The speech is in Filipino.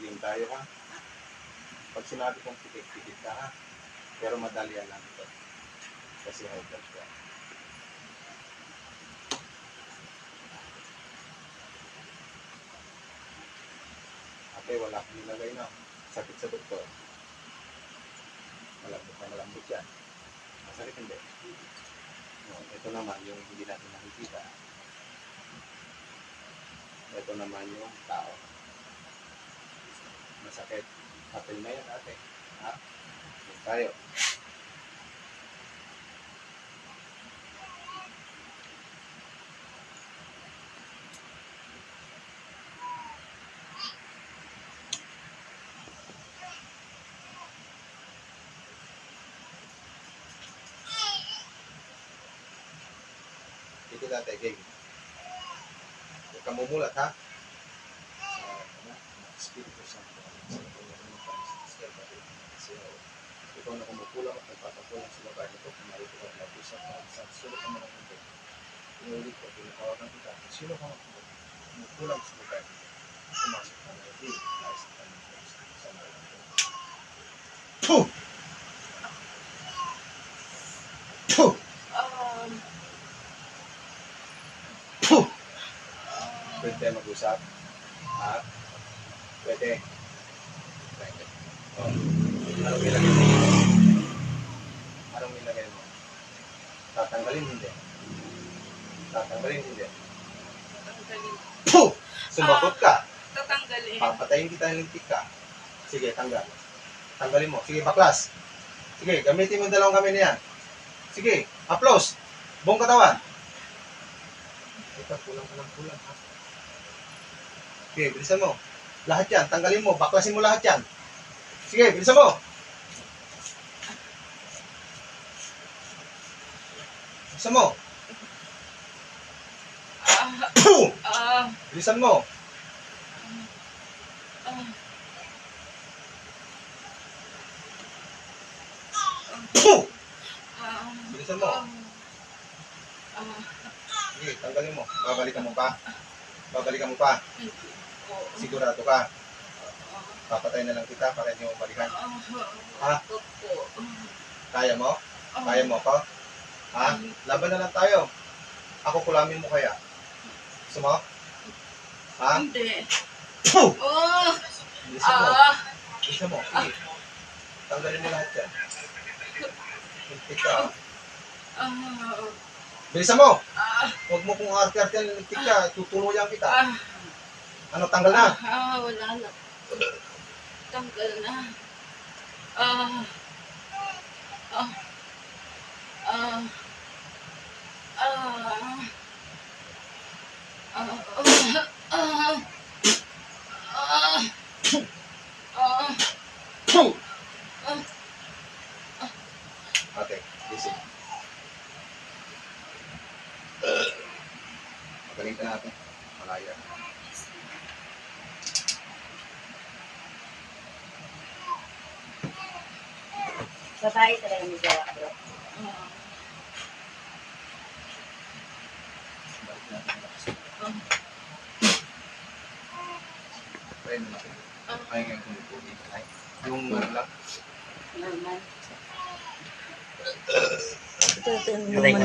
Game tayo ha. Pag sinabi kong pikit ka ha. Pero madalian lang ito. Kasi high blood ka. Ate, wala akong nilagay na. Sakit sa doktor. Malambot yan. Masakit hindi. No, ito naman yung hindi natin nakikita. Ito naman yung tao. Masakit. Papel na yan ate. Ha? Yan tayo. Dito natin, game. Huwag ka mumulat, ha? Espiritu Santo. Ikaw na kumukulang at nagpatapulang sa babae nito, kumarito ka at nag-usap sa sulok ang mga mundo. Inulit ko, pinakawagan kita, kung sino ka kumukulang sa babae nito, pumasok ka na hindi, nais ka na sa mga mundo. Puh! Puh! Puh! Pwede tayo mag-usap? Ha? Pwede. Pwede. Oh. Anong nilagay mo? Anong nilagay mo? Tatanggalin hindi. Tatanggalin hindi. Tatanggalin. Puh! Sumagot ka. Tatanggalin. Papatayin kita ng lintik ka. Sige, tanggal. Tanggalin mo. Sige, baklas. Sige, gamitin mo yung dalawang kamay na yan. Sige, applause. Buong katawan. Ito, kulang ka ng kulang, ha? Sige, bilisan mo. Lahat yan, tanggalin mo. Baklasin mo lahat yan. Sige, bilisan mo. Bilisan mo. Puh! Bilisan mo. Puh! Bilisan mo. Sige, tanggalin mo. Babalikan mo pa. Babalikan mo pa. Sigurado ka. Papatay na lang kita para hindi mo balikan. Ha? Kaya mo? Kaya mo ko? Ha? Laban na lang tayo. Ako kulamin mo kaya. Gusto mo? Ha? Hindi. Puh! Oh! Bilisan mo. Bilisan mo. Sige. Tanggalin mo lahat yan. Lintik ka. Bilisan mo! Huwag mo kung arte-arte ang lintik ka. Tutuluyan kita. Ano, tanggal na? Wala na. Tanggal na. Puh! Okay, listen. Magaling ka natin. Malaya. Babae talaga may gawa, bro. Balik natin ang lakas. Try mo natin. Ay, ngayon kumukulit. Ay, yung ano lang. Normal. Yung